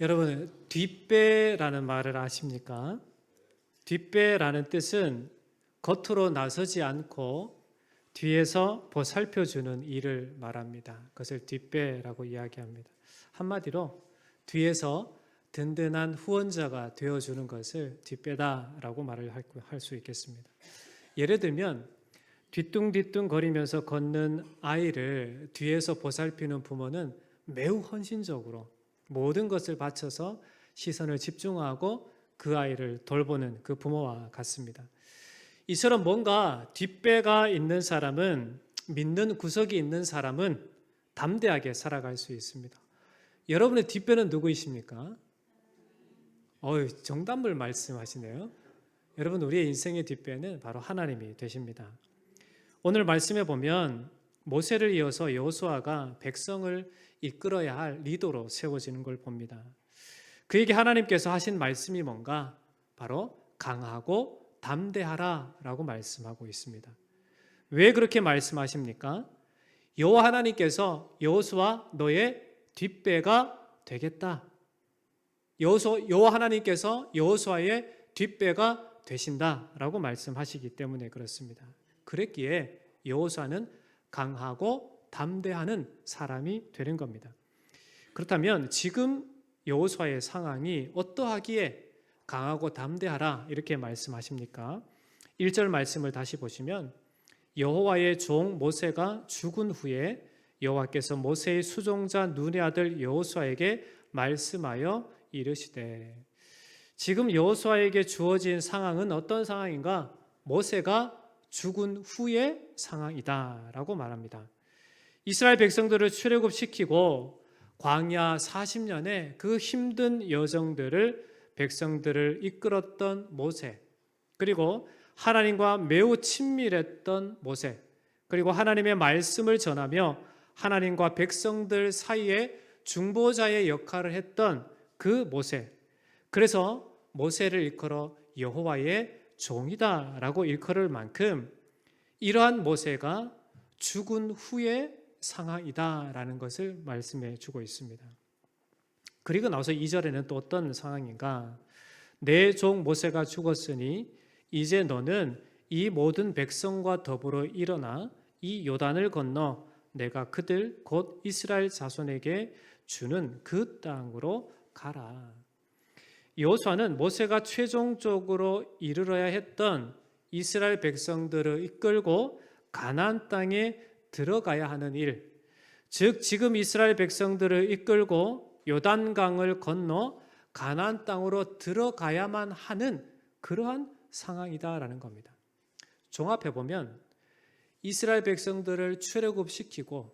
여러분, 뒷배라는 말을 아십니까? 뒷배라는 뜻은 겉으로 나서지 않고 뒤에서 보살펴주는 일을 말합니다. 그것을 뒷배라고 이야기합니다. 한마디로 뒤에서 든든한 후원자가 되어주는 것을 뒷배다라고 말을 할 수 있겠습니다. 예를 들면 뒤뚱뒤뚱 거리면서 걷는 아이를 뒤에서 보살피는 부모는 매우 헌신적으로 모든 것을 바쳐서 시선을 집중하고 그 아이를 돌보는 그 부모와 같습니다. 이처럼 뭔가 뒷배가 있는 사람은, 믿는 구석이 있는 사람은 담대하게 살아갈 수 있습니다. 여러분의 뒷배는 누구이십니까? 정답을 말씀하시네요. 여러분, 우리의 인생의 뒷배는 바로 하나님이 되십니다. 오늘 말씀에 보면 모세를 이어서 여호수아가 백성을 이끌어야 할 리더로 세워지는 걸 봅니다. 그에게 하나님께서 하신 말씀이 뭔가? 바로 강하고 담대하라 라고 말씀하고 있습니다. 왜 그렇게 말씀하십니까? 여호와 하나님께서 여호수아 너의 뒷배가 되겠다. 여호와 하나님께서 여호수아의 뒷배가 되신다라고 말씀하시기 때문에 그렇습니다. 그랬기에 여호수아는 강하고 담대하는 사람이 되는 겁니다. 그렇다면 지금 여호수아의 상황이 어떠하기에 강하고 담대하라 이렇게 말씀하십니까? 1절 말씀을 다시 보시면 여호와의 종 모세가 죽은 후에 여호와께서 모세의 수종자 눈의 아들 여호수아에게 말씀하여 이르시되. 지금 여호수아에게 주어진 상황은 어떤 상황인가? 모세가 죽은 후의 상황이다라고 말합니다. 이스라엘 백성들을 출애굽시키고 광야 40년의 그 힘든 여정들을 백성들을 이끌었던 모세, 그리고 하나님과 매우 친밀했던 모세, 그리고 하나님의 말씀을 전하며 하나님과 백성들 사이에 중보자의 역할을 했던 그 모세, 그래서 모세를 일컬어 여호와의 종이다라고 일컬을 만큼 이러한 모세가 죽은 후의 상황이다라는 것을 말씀해 주고 있습니다. 그리고 나서 2절에는 또 어떤 상황인가? 내 종 모세가 죽었으니 이제 너는 이 모든 백성과 더불어 일어나 이 요단을 건너 내가 그들 곧 이스라엘 자손에게 주는 그 땅으로 가라. 여호수아는 모세가 최종적으로 이르러야 했던 이스라엘 백성들을 이끌고 가나안 땅에 들어가야 하는 일, 즉 지금 이스라엘 백성들을 이끌고 요단강을 건너 가나안 땅으로 들어가야만 하는 그러한 상황이다라는 겁니다. 종합해 보면 이스라엘 백성들을 출애굽시키고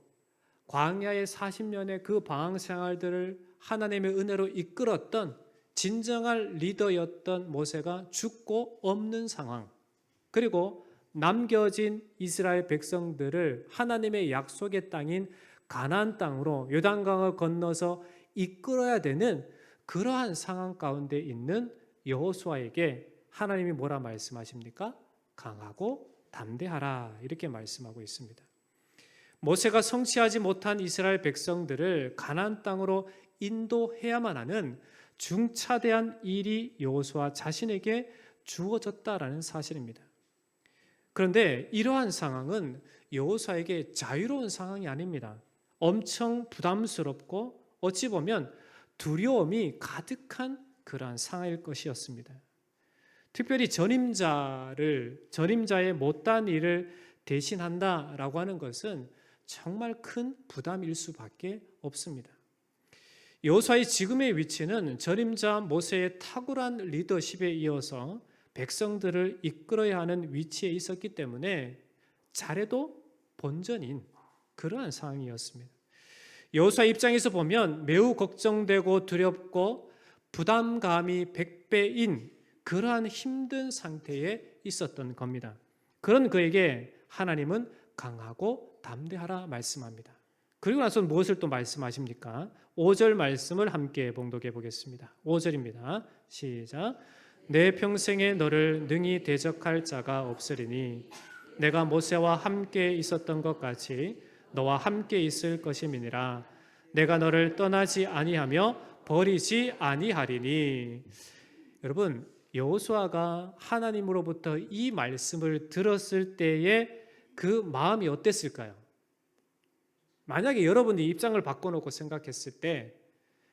광야의 40년의 그 방황 생활들을 하나님의 은혜로 이끌었던 진정한 리더였던 모세가 죽고 없는 상황, 그리고 남겨진 이스라엘 백성들을 하나님의 약속의 땅인 가나안 땅으로 요단강을 건너서 이끌어야 되는 그러한 상황 가운데 있는 여호수아에게 하나님이 뭐라 말씀하십니까? 강하고 담대하라 이렇게 말씀하고 있습니다. 모세가 성취하지 못한 이스라엘 백성들을 가나안 땅으로 인도해야만 하는 중차대한 일이 여호수아 자신에게 주어졌다라는 사실입니다. 그런데 이러한 상황은 여호수아에게 자유로운 상황이 아닙니다. 엄청 부담스럽고 어찌 보면 두려움이 가득한 그러한 상황일 것이었습니다. 특별히 전임자의 못한 일을 대신한다라고 하는 것은 정말 큰 부담일 수밖에 없습니다. 여호수아의 지금의 위치는 전임자 모세의 탁월한 리더십에 이어서 백성들을 이끌어야 하는 위치에 있었기 때문에 잘해도 본전인 그러한 상황이었습니다. 여호수아 입장에서 보면 매우 걱정되고 두렵고 부담감이 100배인 그러한 힘든 상태에 있었던 겁니다. 그런 그에게 하나님은 강하고 담대하라 말씀합니다. 그리고 나서 무엇을 또 말씀하십니까? 5절 말씀을 함께 봉독해 보겠습니다. 5절입니다. 시작. 내 평생에 너를 능히 대적할 자가 없으리니 내가 모세와 함께 있었던 것 같이 너와 함께 있을 것임이니라. 내가 너를 떠나지 아니하며 버리지 아니하리니. 여러분, 여호수아가 하나님으로부터 이 말씀을 들었을 때의 그 마음이 어땠을까요? 만약에 여러분이 입장을 바꿔놓고 생각했을 때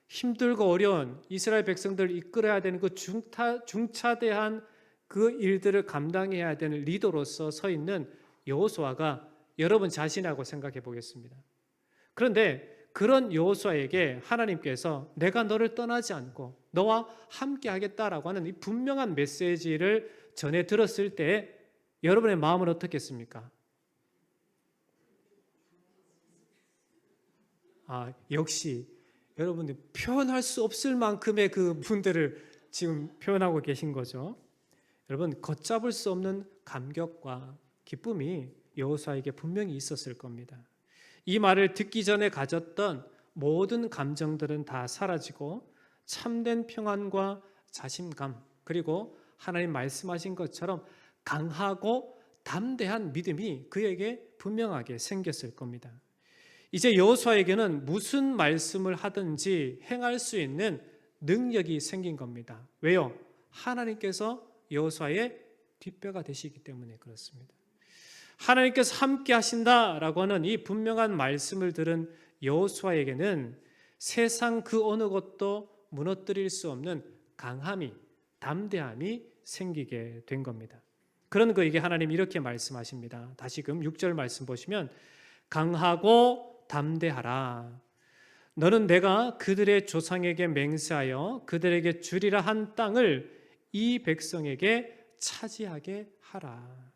힘들고 어려운 이스라엘 백성들을 이끌어야 되는 그 중차대한 그 일들을 감당해야 되는 리더로서 서 있는 여호수아가 여러분 자신하고 생각해 보겠습니다. 그런데 그런 여호수아에게 하나님께서 내가 너를 떠나지 않고 너와 함께 하겠다라고 하는 이 분명한 메시지를 전해 들었을 때 여러분의 마음은 어떻겠습니까? 역시 여러분들 표현할 수 없을 만큼의 그 분들을 지금 표현하고 계신 거죠. 여러분, 걷잡을 수 없는 감격과 기쁨이 여호수아에게 분명히 있었을 겁니다. 이 말을 듣기 전에 가졌던 모든 감정들은 다 사라지고 참된 평안과 자신감, 그리고 하나님 말씀하신 것처럼 강하고 담대한 믿음이 그에게 분명하게 생겼을 겁니다. 이제 여호수아에게는 무슨 말씀을 하든지 행할 수 있는 능력이 생긴 겁니다. 왜요? 하나님께서 여호수아의 뒷배가 되시기 때문에 그렇습니다. 하나님께서 함께 하신다라고 하는 이 분명한 말씀을 들은 여호수아에게는 세상 그 어느 것도 무너뜨릴 수 없는 강함이, 담대함이 생기게 된 겁니다. 그런 그에게 하나님이 이렇게 말씀하십니다. 다시금 6절 말씀 보시면 강하고 담대하라. 너는 내가 그들의 조상에게 맹세하여 그들에게 주리라 한 땅을 이 백성에게 차지하게 하라.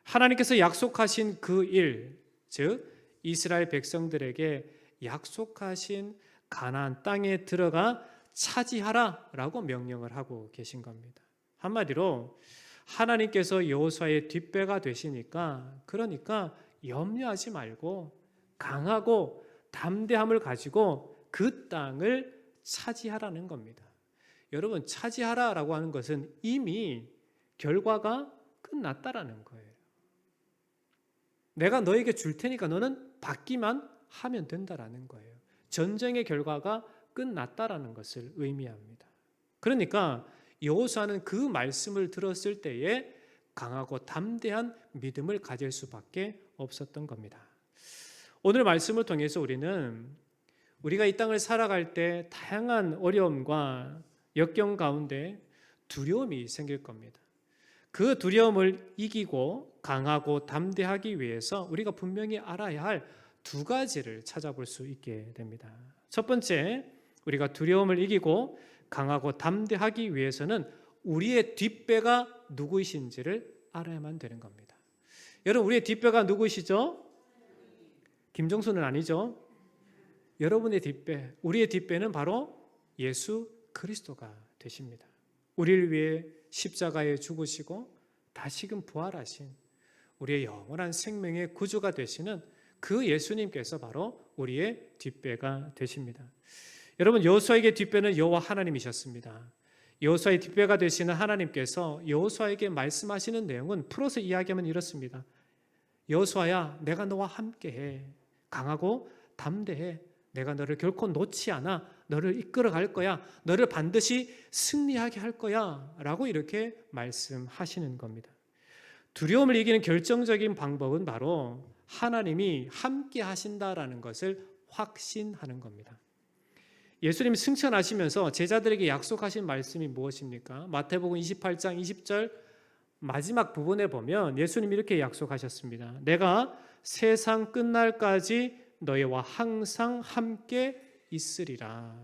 하나님께서 약속하신 그 일, 즉 이스라엘 백성들에게 약속하신 가나안 땅에 들어가 차지하라라고 명령을 하고 계신 겁니다. 한마디로 하나님께서 여호수아의 뒷배가 되시니까, 그러니까 염려하지 말고 강하고 담대함을 가지고 그 땅을 차지하라는 겁니다. 여러분, 차지하라라고 하는 것은 이미 결과가 끝났다라는 거예요. 내가 너에게 줄 테니까 너는 받기만 하면 된다라는 거예요. 전쟁의 결과가 끝났다라는 것을 의미합니다. 그러니까 여호수아는 그 말씀을 들었을 때에 강하고 담대한 믿음을 가질 수밖에 없었던 겁니다. 오늘 말씀을 통해서 우리가 이 땅을 살아갈 때 다양한 어려움과 역경 가운데 두려움이 생길 겁니다. 그 두려움을 이기고 강하고 담대하기 위해서 우리가 분명히 알아야 할 두 가지를 찾아볼 수 있게 됩니다. 첫 번째, 우리가 두려움을 이기고 강하고 담대하기 위해서는 우리의 뒷배가 누구이신지를 알아야만 되는 겁니다. 여러분, 우리의 뒷배가 누구이시죠? 김정수는 아니죠. 여러분의 뒷배, 우리의 뒷배는 바로 예수 그리스도가 되십니다. 우리를 위해 십자가에 죽으시고 다시금 부활하신 우리의 영원한 생명의 구주가 되시는 그 예수님께서 바로 우리의 뒷배가 되십니다. 여러분, 여호수아에게 뒷배는 여호와 하나님이셨습니다. 여호수아의 뒷배가 되시는 하나님께서 여호수아에게 말씀하시는 내용은 풀어서 이야기하면 이렇습니다. 여호수아야, 내가 너와 함께해. 강하고 담대해. 내가 너를 결코 놓지 않아. 너를 이끌어 갈 거야. 너를 반드시 승리하게 할 거야. 라고 이렇게 말씀하시는 겁니다. 두려움을 이기는 결정적인 방법은 바로 하나님이 함께 하신다라는 것을 확신하는 겁니다. 예수님이 승천하시면서 제자들에게 약속하신 말씀이 무엇입니까? 마태복음 28장 20절 마지막 부분에 보면 예수님이 이렇게 약속하셨습니다. 내가 세상 끝날까지 너희와 항상 함께 있으리라.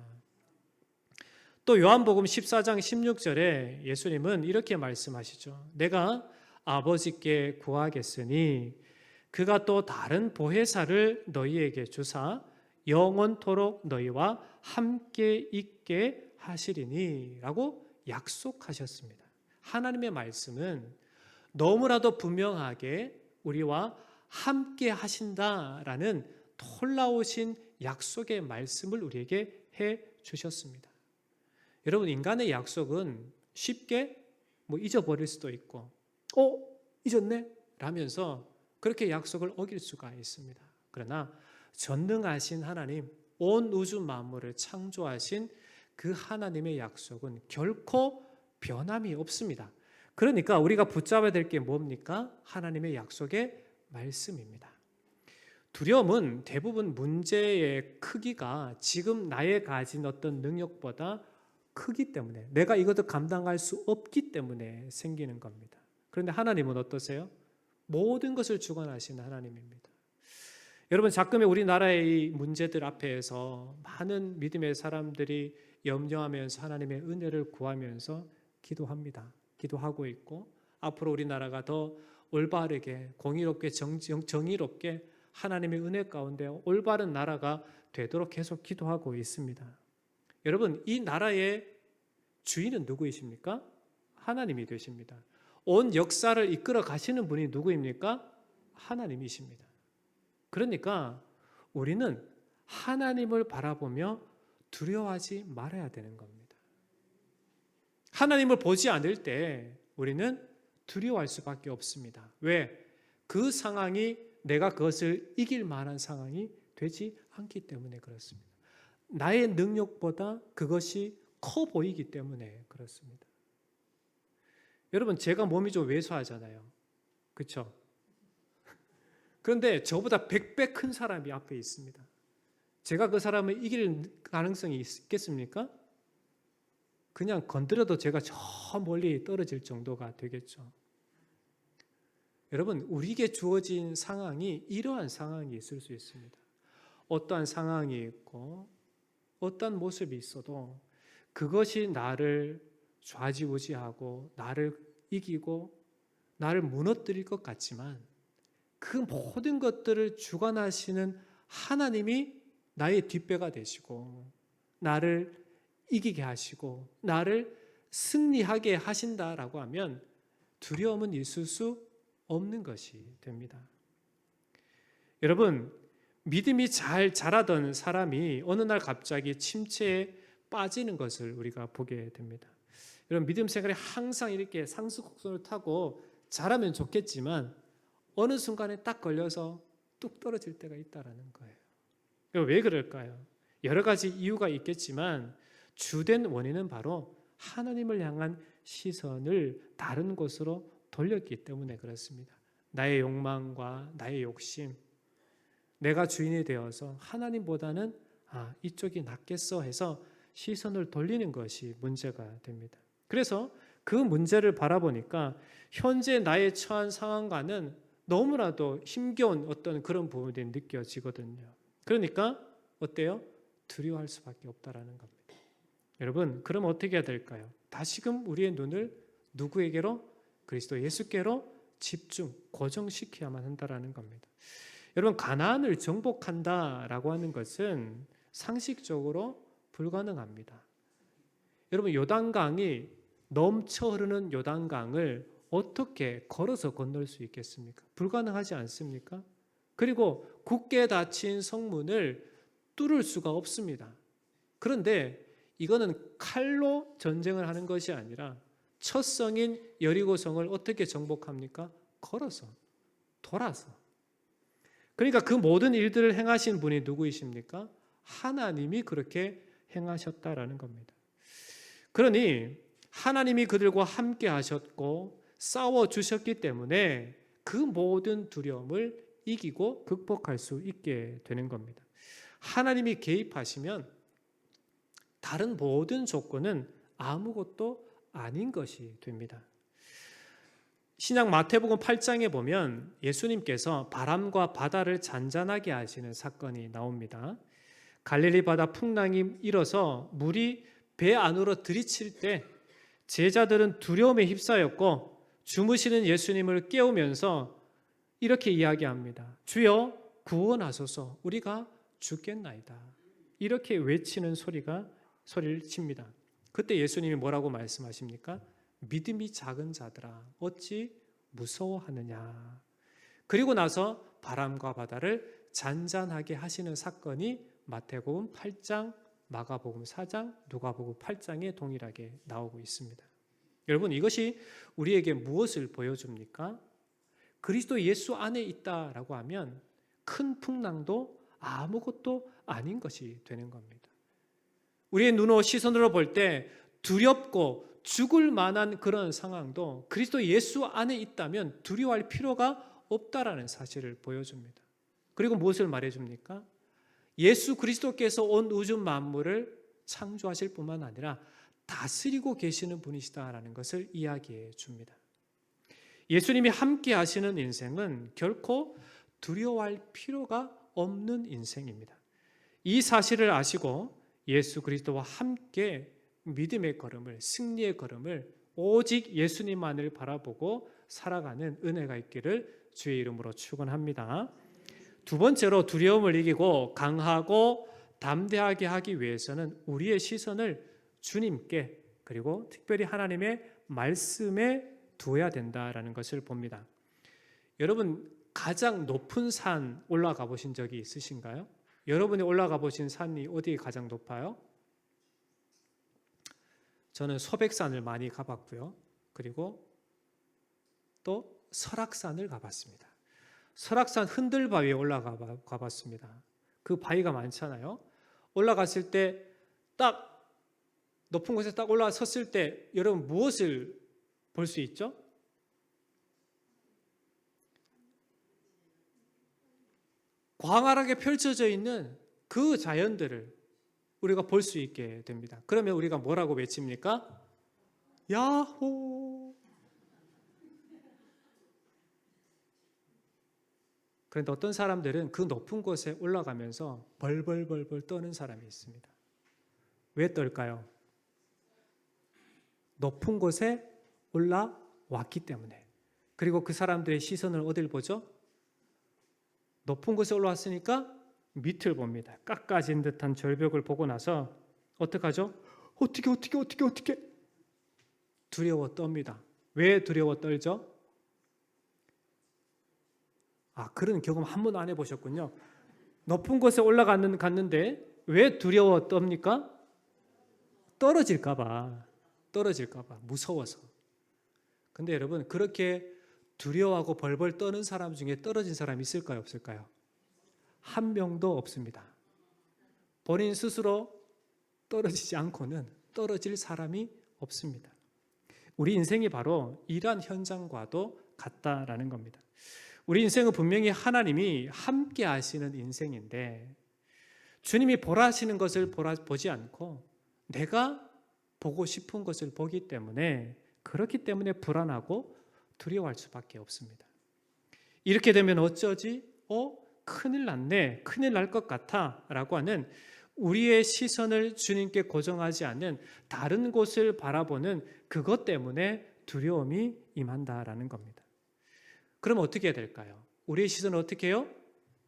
또 요한복음 14장 16절에 예수님은 이렇게 말씀하시죠. 내가 아버지께 구하겠으니 그가 또 다른 보혜사를 너희에게 주사 영원토록 너희와 함께 있게 하시리니 라고 약속하셨습니다. 하나님의 말씀은 너무나도 분명하게 우리와 함께 하신다라는 놀라우신 약속의 말씀을 우리에게 해 주셨습니다. 여러분, 인간의 약속은 쉽게 잊어버릴 수도 있고 잊었네? 라면서 그렇게 약속을 어길 수가 있습니다. 그러나 전능하신 하나님, 온 우주 만물을 창조하신 그 하나님의 약속은 결코 변함이 없습니다. 그러니까 우리가 붙잡아야 될 게 뭡니까? 하나님의 약속의 말씀입니다. 두려움은 대부분 문제의 크기가 지금 나의 가진 어떤 능력보다 크기 때문에, 내가 이것을 감당할 수 없기 때문에 생기는 겁니다. 그런데 하나님은 어떠세요? 모든 것을 주관하시는 하나님입니다. 여러분, 가끔의 우리나라의 문제들 앞에서 많은 믿음의 사람들이 염려하면서 하나님의 은혜를 구하면서 기도합니다. 기도하고 있고, 앞으로 우리나라가 더 올바르게 공의롭게 정의롭게 하나님의 은혜 가운데 올바른 나라가 되도록 계속 기도하고 있습니다. 여러분, 이 나라의 주인은 누구이십니까? 하나님이 되십니다. 온 역사를 이끌어 가시는 분이 누구입니까? 하나님이십니다. 그러니까 우리는 하나님을 바라보며 두려워하지 말아야 되는 겁니다. 하나님을 보지 않을 때 우리는 두려워할 수밖에 없습니다. 왜? 그 상황이 내가 그것을 이길 만한 상황이 되지 않기 때문에 그렇습니다. 나의 능력보다 그것이 커 보이기 때문에 그렇습니다. 여러분, 제가 몸이 좀 왜소하잖아요. 그렇죠? 그런데 저보다 100배 큰 사람이 앞에 있습니다. 제가 그 사람을 이길 가능성이 있겠습니까? 그냥 건드려도 제가 저 멀리 떨어질 정도가 되겠죠. 여러분, 우리에게 주어진 상황이 이러한 상황이 있을 수 있습니다. 어떠한 상황이 있고 어떠한 모습이 있어도 그것이 나를 좌지우지하고 나를 이기고 나를 무너뜨릴 것 같지만 그 모든 것들을 주관하시는 하나님이 나의 뒷배가 되시고 나를 이기게 하시고 나를 승리하게 하신다라고 하면 두려움은 있을 수 없는 것이 됩니다. 여러분, 믿음이 잘 자라던 사람이 어느 날 갑자기 침체에 빠지는 것을 우리가 보게 됩니다. 여러분, 믿음 생활에 항상 이렇게 상승곡선을 타고 잘하면 좋겠지만 어느 순간에 딱 걸려서 뚝 떨어질 때가 있다라는 거예요. 왜 그럴까요? 여러 가지 이유가 있겠지만 주된 원인은 바로 하나님을 향한 시선을 다른 곳으로 돌렸기 때문에 그렇습니다. 나의 욕망과 나의 욕심, 내가 주인이 되어서 하나님보다는 이쪽이 낫겠어 해서 시선을 돌리는 것이 문제가 됩니다. 그래서 그 문제를 바라보니까 현재 나의 처한 상황과는 너무나도 힘겨운 어떤 그런 부분이 느껴지거든요. 그러니까 어때요? 두려워할 수밖에 없다라는 겁니다. 여러분, 그럼 어떻게 해야 될까요? 다시금 우리의 눈을 누구에게로? 그리스도 예수께로 집중, 고정시켜야만 한다라는 겁니다. 여러분, 가나안을 정복한다라고 하는 것은 상식적으로 불가능합니다. 여러분, 요단강이 넘쳐 흐르는 요단강을 어떻게 걸어서 건널 수 있겠습니까? 불가능하지 않습니까? 그리고 굳게 닫힌 성문을 뚫을 수가 없습니다. 그런데 이거는 칼로 전쟁을 하는 것이 아니라 첫 성인 여리고성을 어떻게 정복합니까? 걸어서, 돌아서. 그러니까 그 모든 일들을 행하신 분이 누구이십니까? 하나님이 그렇게 행하셨다라는 겁니다. 그러니 하나님이 그들과 함께 하셨고 싸워주셨기 때문에 그 모든 두려움을 이기고 극복할 수 있게 되는 겁니다. 하나님이 개입하시면 다른 모든 조건은 아무것도 아닌 것이 됩니다. 신약 마태복음 8장에 보면 예수님께서 바람과 바다를 잔잔하게 하시는 사건이 나옵니다. 갈릴리 바다 풍랑이 일어서 물이 배 안으로 들이칠 때 제자들은 두려움에 휩싸였고 주무시는 예수님을 깨우면서 이렇게 이야기합니다. 주여 구원하소서, 우리가 죽겠나이다. 이렇게 외치는 소리를 칩니다. 그때 예수님이 뭐라고 말씀하십니까? 믿음이 작은 자들아 어찌 무서워하느냐. 그리고 나서 바람과 바다를 잔잔하게 하시는 사건이 마태복음 8장, 마가복음 4장, 누가복음 8장에 동일하게 나오고 있습니다. 여러분, 이것이 우리에게 무엇을 보여줍니까? 그리스도 예수 안에 있다라고 하면 큰 풍랑도 아무것도 아닌 것이 되는 겁니다. 우리의 눈으로 시선으로 볼 때 두렵고 죽을 만한 그런 상황도 그리스도 예수 안에 있다면 두려워할 필요가 없다라는 사실을 보여줍니다. 그리고 무엇을 말해줍니까? 예수 그리스도께서 온 우주 만물을 창조하실 뿐만 아니라 다스리고 계시는 분이시다라는 것을 이야기해 줍니다. 예수님이 함께 하시는 인생은 결코 두려워할 필요가 없는 인생입니다. 이 사실을 아시고 예수 그리스도와 함께 믿음의 걸음을, 승리의 걸음을 오직 예수님만을 바라보고 살아가는 은혜가 있기를 주의 이름으로 축원합니다. 두 번째로 두려움을 이기고 강하고 담대하게 하기 위해서는 우리의 시선을 주님께 그리고 특별히 하나님의 말씀에 두어야 된다라는 것을 봅니다. 여러분 가장 높은 산 올라가 보신 적이 있으신가요? 여러분이 올라가 보신 산이 어디에 가장 높아요? 저는 소백산을 많이 가봤고요. 그리고 또 설악산을 가봤습니다. 설악산 흔들바위에 올라가 봤습니다. 그 바위가 많잖아요. 올라갔을 때 딱 높은 곳에 딱 올라가 섰을 때 여러분 무엇을 볼 수 있죠? 광활하게 펼쳐져 있는 그 자연들을 우리가 볼 수 있게 됩니다. 그러면 우리가 뭐라고 외칩니까? 야호! 그런데 어떤 사람들은 그 높은 곳에 올라가면서 벌벌벌벌 떠는 사람이 있습니다. 왜 떨까요? 높은 곳에 올라왔기 때문에. 그리고 그 사람들의 시선을 어딜 보죠? 높은 곳에 올라왔으니까 밑을 봅니다. 깎아진 듯한 절벽을 보고 나서 어떡하죠? 어떻게 두려워 떱니다. 왜 두려워 떨죠? 그런 경험 한 번도 안 해보셨군요. 높은 곳에 올라갔는데 왜 두려워 떱니까? 떨어질까 봐 무서워서. 근데 여러분 그렇게 두려워하고 벌벌 떠는 사람 중에 떨어진 사람 있을까요, 없을까요? 한 명도 없습니다. 본인 스스로 떨어지지 않고는 떨어질 사람이 없습니다. 우리 인생이 바로 이러한 현장과도 같다라는 겁니다. 우리 인생은 분명히 하나님이 함께 하시는 인생인데 주님이 보라 하시는 것을 보지 않고 내가 보고 싶은 것을 보기 때문에 그렇기 때문에 불안하고 두려워할 수밖에 없습니다. 이렇게 되면 어쩌지? 큰일 났네. 큰일 날 것 같아 라고 하는 우리의 시선을 주님께 고정하지 않는 다른 곳을 바라보는 그것 때문에 두려움이 임한다라는 겁니다. 그럼 어떻게 해야 될까요? 우리의 시선을 어떻게 해요?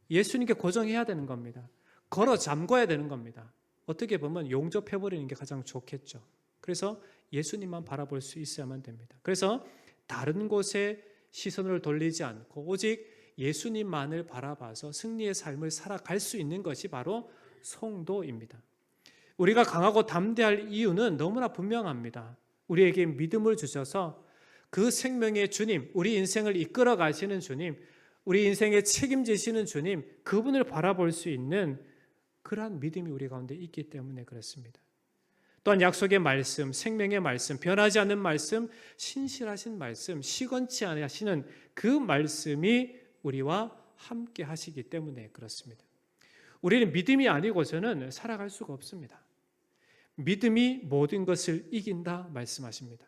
예수님께 고정해야 되는 겁니다. 걸어 잠궈야 되는 겁니다. 어떻게 보면 용접해버리는 게 가장 좋겠죠. 그래서 예수님만 바라볼 수 있어야만 됩니다. 그래서 다른 곳에 시선을 돌리지 않고 오직 예수님만을 바라봐서 승리의 삶을 살아갈 수 있는 것이 바로 성도입니다. 우리가 강하고 담대할 이유는 너무나 분명합니다. 우리에게 믿음을 주셔서 그 생명의 주님, 우리 인생을 이끌어 가시는 주님, 우리 인생에 책임지시는 주님, 그분을 바라볼 수 있는 그러한 믿음이 우리 가운데 있기 때문에 그렇습니다. 또한 약속의 말씀, 생명의 말씀, 변하지 않는 말씀, 신실하신 말씀, 시건치 않으시는 그 말씀이 우리와 함께 하시기 때문에 그렇습니다. 우리는 믿음이 아니고서는 살아갈 수가 없습니다. 믿음이 모든 것을 이긴다 말씀하십니다.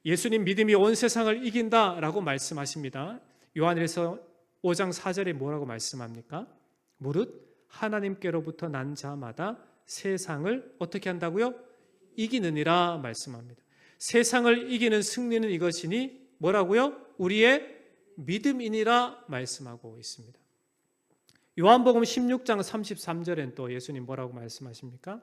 예수님 믿음이 온 세상을 이긴다라고 말씀하십니다. 요한일서 5장 4절에 뭐라고 말씀합니까? 무릇 하나님께로부터 난 자마다 세상을 어떻게 한다고요? 이기느니라 말씀합니다. 세상을 이기는 승리는 이것이니 뭐라고요? 우리의 믿음이니라 말씀하고 있습니다. 요한복음 16장 33절엔 또 예수님 뭐라고 말씀하십니까?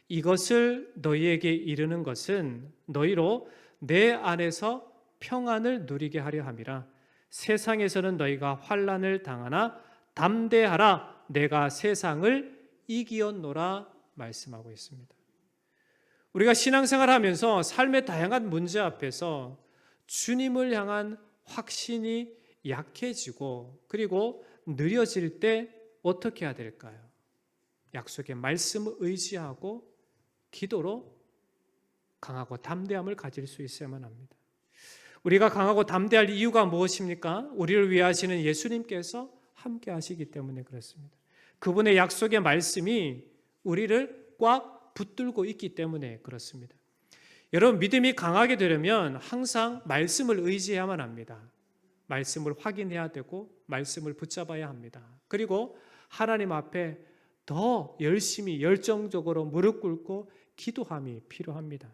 이것을 너희에게 이르는 것은 너희로 내 안에서 평안을 누리게 하려 함이라. 세상에서는 너희가 환난을 당하나 담대하라. 내가 세상을 이기었노라 말씀하고 있습니다. 우리가 신앙생활하면서 삶의 다양한 문제 앞에서 주님을 향한 확신이 약해지고 그리고 느려질 때 어떻게 해야 될까요? 약속의 말씀을 의지하고 기도로 강하고 담대함을 가질 수 있어야만 합니다. 우리가 강하고 담대할 이유가 무엇입니까? 우리를 위해 하시는 예수님께서 함께 하시기 때문에 그렇습니다. 그분의 약속의 말씀이 우리를 꽉 붙들고 있기 때문에 그렇습니다. 여러분, 믿음이 강하게 되려면 항상 말씀을 의지해야만 합니다. 말씀을 확인해야 되고 말씀을 붙잡아야 합니다. 그리고 하나님 앞에 더 열심히 열정적으로 무릎 꿇고 기도함이 필요합니다.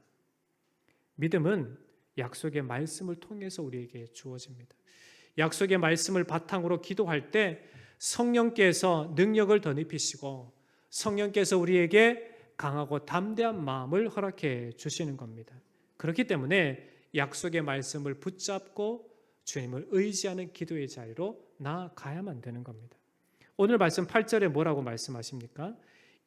믿음은 약속의 말씀을 통해서 우리에게 주어집니다. 약속의 말씀을 바탕으로 기도할 때 성령께서 능력을 덧입히시고 성령께서 우리에게 강하고 담대한 마음을 허락해 주시는 겁니다. 그렇기 때문에 약속의 말씀을 붙잡고 주님을 의지하는 기도의 자리로 나아가야만 되는 겁니다. 오늘 말씀 8절에 뭐라고 말씀하십니까?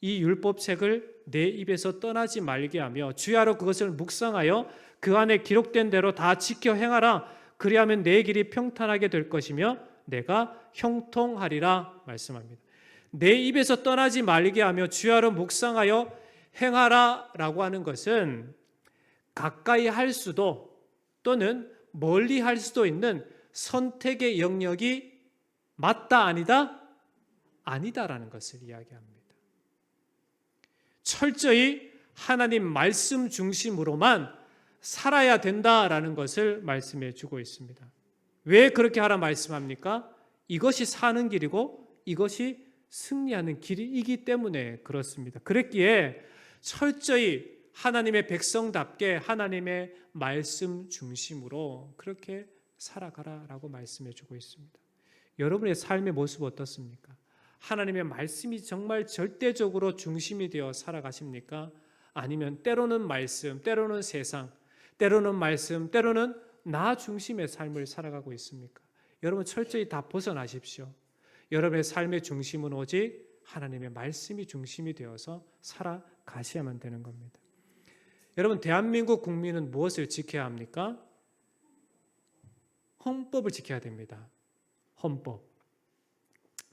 이 율법책을 내 입에서 떠나지 말게 하며 주야로 그것을 묵상하여 그 안에 기록된 대로 다 지켜 행하라. 그리하면 내 길이 평탄하게 될 것이며 내가 형통하리라 말씀합니다. 내 입에서 떠나지 말게 하며 주야로 묵상하여 행하라 라고 하는 것은 가까이 할 수도 또는 멀리 할 수도 있는 선택의 영역이 맞다 아니다? 아니다라는 것을 이야기합니다. 철저히 하나님 말씀 중심으로만 살아야 된다라는 것을 말씀해 주고 있습니다. 왜 그렇게 하라 말씀합니까? 이것이 사는 길이고 이것이 승리하는 길이기 때문에 그렇습니다. 그랬기에 철저히 하나님의 백성답게 하나님의 말씀 중심으로 그렇게 살아가라라고 말씀해 주고 있습니다. 여러분의 삶의 모습 어떻습니까? 하나님의 말씀이 정말 절대적으로 중심이 되어 살아가십니까? 아니면 때로는 말씀, 때로는 세상, 때로는 말씀, 때로는 나 중심의 삶을 살아가고 있습니까? 여러분 철저히 다 벗어나십시오. 여러분의 삶의 중심은 오직 하나님의 말씀이 중심이 되어서 살아가셔야만 되는 겁니다. 여러분, 대한민국 국민은 무엇을 지켜야 합니까? 헌법을 지켜야 됩니다. 헌법.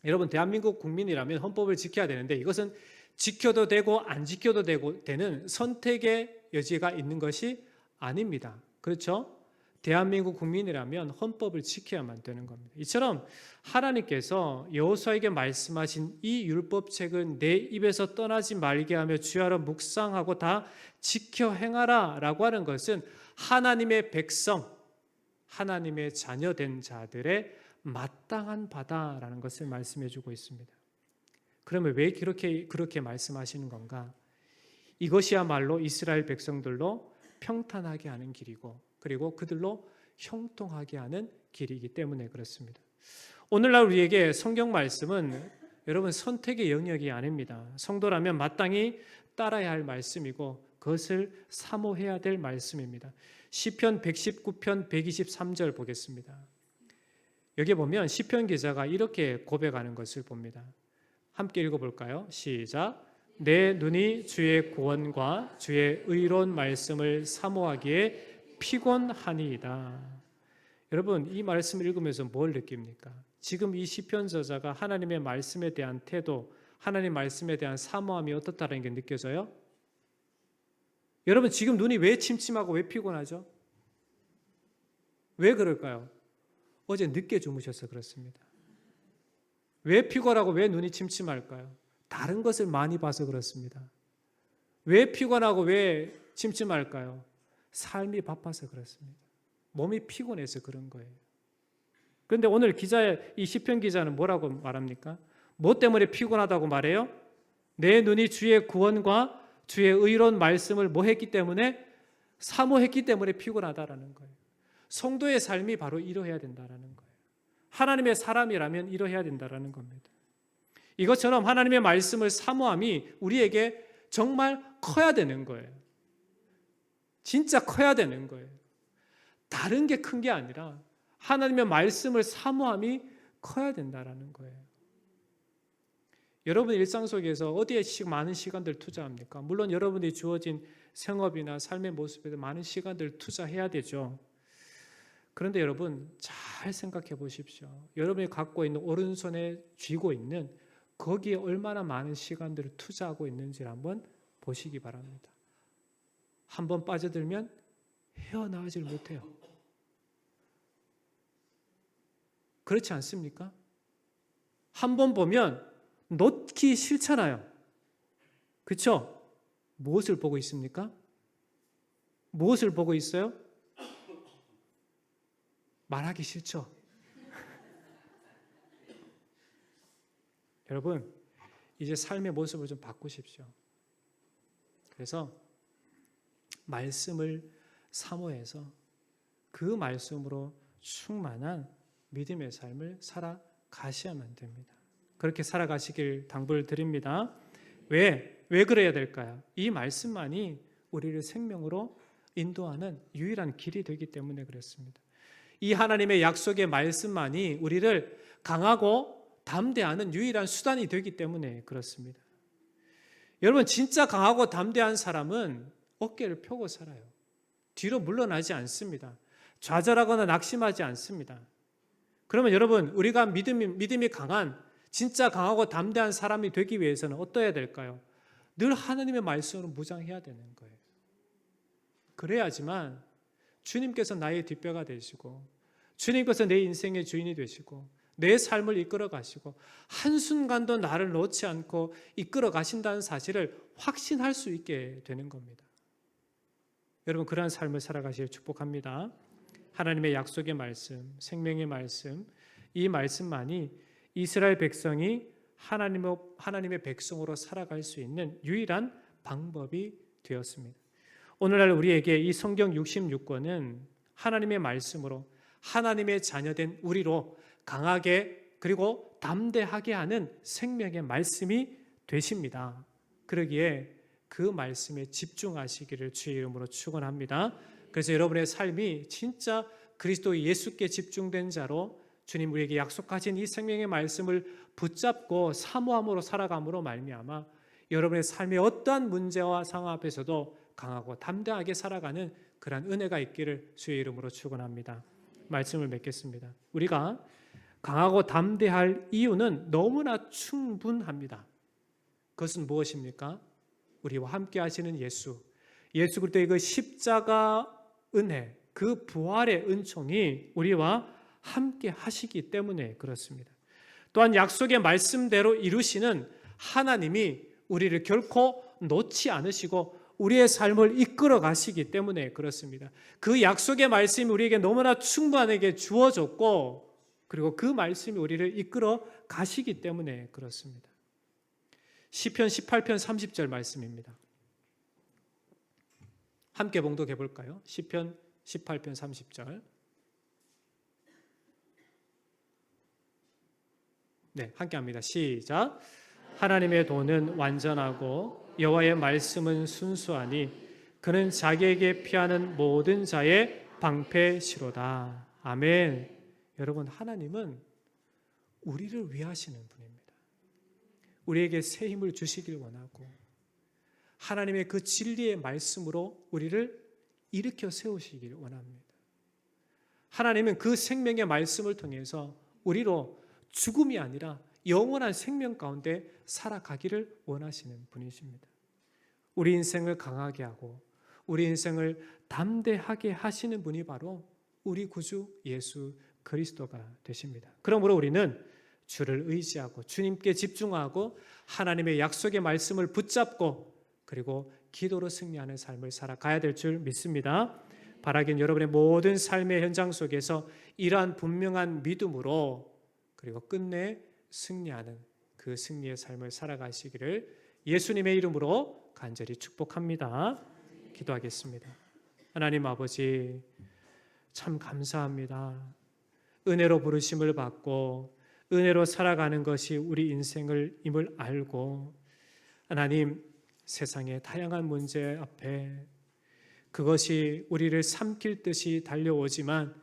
여러분, 대한민국 국민이라면 헌법을 지켜야 되는데 이것은 지켜도 되고 안 지켜도 되는 선택의 여지가 있는 것이 아닙니다. 그렇죠? 대한민국 국민이라면 헌법을 지켜야만 되는 겁니다. 이처럼 하나님께서 여호수아에게 말씀하신 이 율법책은 내 입에서 떠나지 말게 하며 주야로 묵상하고 다 지켜 행하라 라고 하는 것은 하나님의 백성, 하나님의 자녀된 자들의 마땅한 바다라는 것을 말씀해 주고 있습니다. 그러면 왜 그렇게 말씀하시는 건가? 이것이야말로 이스라엘 백성들로 평탄하게 하는 길이고 그리고 그들로 형통하게 하는 길이기 때문에 그렇습니다. 오늘날 우리에게 성경 말씀은 여러분 선택의 영역이 아닙니다. 성도라면 마땅히 따라야 할 말씀이고 그것을 사모해야 될 말씀입니다. 시편 119편 123절 보겠습니다. 여기 보면 시편 기자가 이렇게 고백하는 것을 봅니다. 함께 읽어볼까요? 시작. 내 눈이 주의 구원과 주의 의로운 말씀을 사모하기에 피곤하니이다. 여러분, 이 말씀을 읽으면서 뭘 느낍니까? 지금 이 시편 저자가 하나님의 말씀에 대한 태도, 하나님 말씀에 대한 사모함이 어떻다는 게 느껴져요? 여러분, 지금 눈이 왜 침침하고 왜 피곤하죠? 왜 그럴까요? 어제 늦게 주무셔서 그렇습니다. 왜 피곤하고 왜 눈이 침침할까요? 다른 것을 많이 봐서 그렇습니다. 왜 피곤하고 왜 침침할까요? 삶이 바빠서 그렇습니다. 몸이 피곤해서 그런 거예요. 그런데 오늘 이 시편 기자는 뭐라고 말합니까? 뭐 때문에 피곤하다고 말해요? 내 눈이 주의 구원과 주의 의로운 말씀을 뭐 했기 때문에? 사모했기 때문에 피곤하다라는 거예요. 성도의 삶이 바로 이러해야 된다라는 거예요. 하나님의 사람이라면 이러해야 된다라는 겁니다. 이것처럼 하나님의 말씀을 사모함이 우리에게 정말 커야 되는 거예요. 진짜 커야 되는 거예요. 다른 게 큰 게 아니라 하나님의 말씀을 사모함이 커야 된다라는 거예요. 여러분 일상 속에서 어디에 많은 시간들 투자합니까? 물론 여러분이 주어진 생업이나 삶의 모습에도 많은 시간들 투자해야 되죠. 그런데 여러분 잘 생각해 보십시오. 여러분이 갖고 있는 오른손에 쥐고 있는 거기에 얼마나 많은 시간들을 투자하고 있는지를 한번 보시기 바랍니다. 한번 빠져들면 헤어나오질 못해요. 그렇지 않습니까? 한번 보면 놓기 싫잖아요. 그렇죠? 무엇을 보고 있습니까? 무엇을 보고 있어요? 말하기 싫죠? 여러분, 이제 삶의 모습을 좀 바꾸십시오. 그래서 말씀을 사모해서 그 말씀으로 충만한 믿음의 삶을 살아가셔야만 됩니다. 그렇게 살아가시길 당부를 드립니다. 왜 그래야 될까요? 이 말씀만이 우리를 생명으로 인도하는 유일한 길이 되기 때문에 그렇습니다. 이 하나님의 약속의 말씀만이 우리를 강하고 담대하는 유일한 수단이 되기 때문에 그렇습니다. 여러분, 진짜 강하고 담대한 사람은 어깨를 펴고 살아요. 뒤로 물러나지 않습니다. 좌절하거나 낙심하지 않습니다. 그러면 여러분, 우리가 믿음이 강한, 진짜 강하고 담대한 사람이 되기 위해서는 어떠해야 될까요? 늘 하나님의 말씀으로 무장해야 되는 거예요. 그래야지만 주님께서 나의 뒷배가 되시고, 주님께서 내 인생의 주인이 되시고, 내 삶을 이끌어 가시고, 한순간도 나를 놓지 않고 이끌어 가신다는 사실을 확신할 수 있게 되는 겁니다. 여러분, 그러한 삶을 살아가시길 축복합니다. 하나님의 약속의 말씀, 생명의 말씀, 이 말씀만이 이스라엘 백성이 하나님의 백성으로 살아갈 수 있는 유일한 방법이 되었습니다. 오늘날 우리에게 이 성경 66권은 하나님의 말씀으로 하나님의 자녀된 우리로 강하게 그리고 담대하게 하는 생명의 말씀이 되십니다. 그러기에 그 말씀에 집중하시기를 주의 이름으로 축원합니다. 그래서 여러분의 삶이 진짜 그리스도 예수께 집중된 자로 주님 우리에게 약속하신 이 생명의 말씀을 붙잡고 사모함으로 살아감으로 말미암아 여러분의 삶의 어떠한 문제와 상황 앞에서도 강하고 담대하게 살아가는 그러한 은혜가 있기를 주의 이름으로 축원합니다. 말씀을 맺겠습니다. 우리가 강하고 담대할 이유는 너무나 충분합니다. 그것은 무엇입니까? 우리와 함께 하시는 예수 그리스도의 그 십자가 은혜, 그 부활의 은총이 우리와 함께 하시기 때문에 그렇습니다. 또한 약속의 말씀대로 이루시는 하나님이 우리를 결코 놓지 않으시고 우리의 삶을 이끌어 가시기 때문에 그렇습니다. 그 약속의 말씀이 우리에게 너무나 충분하게 주어졌고 그리고 그 말씀이 우리를 이끌어 가시기 때문에 그렇습니다. 시편 18편 30절 말씀입니다. 함께 봉독해 볼까요? 시편 18편 30절. 네, 함께 합니다. 시작. 하나님의 도는 완전하고 여호와의 말씀은 순수하니 그는 자기에게 피하는 모든 자의 방패시로다. 아멘. 여러분, 하나님은 우리를 위하시는 분입니다. 우리에게 새 힘을 주시길 원하고 하나님의 그 진리의 말씀으로 우리를 일으켜 세우시길 원합니다. 하나님은 그 생명의 말씀을 통해서 우리로 죽음이 아니라 영원한 생명 가운데 살아가기를 원하시는 분이십니다. 우리 인생을 강하게 하고 우리 인생을 담대하게 하시는 분이 바로 우리 구주 예수 그리스도가 되십니다. 그러므로 우리는 주를 의지하고 주님께 집중하고 하나님의 약속의 말씀을 붙잡고 그리고 기도로 승리하는 삶을 살아가야 될 줄 믿습니다. 바라긴 여러분의 모든 삶의 현장 속에서 이러한 분명한 믿음으로 그리고 끝내 승리하는 그 승리의 삶을 살아가시기를 예수님의 이름으로 간절히 축복합니다. 기도하겠습니다. 하나님 아버지, 참 감사합니다. 은혜로 부르심을 받고 은혜로 살아가는 것이 우리 인생을 임을 알고 하나님, 세상의 다양한 문제 앞에 그것이 우리를 삼킬 듯이 달려오지만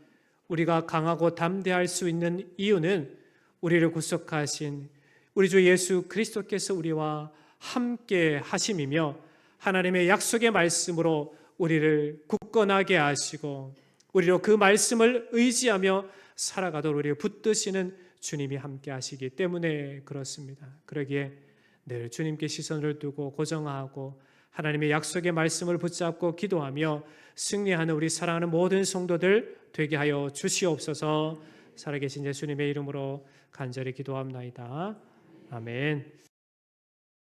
우리가 강하고 담대할 수 있는 이유는 우리를 구속하신 우리 주 예수 그리스도께서 우리와 함께 하심이며 하나님의 약속의 말씀으로 우리를 굳건하게 하시고 우리로 그 말씀을 의지하며 살아가도록 우리를 붙드시는 주님이 함께 하시기 때문에 그렇습니다. 그러기에 늘 주님께 시선을 두고 고정하고 하나님의 약속의 말씀을 붙잡고 기도하며 승리하는 우리 사랑하는 모든 성도들 되게 하여 주시옵소서. 살아계신 예수님의 이름으로 간절히 기도합나이다. 아멘.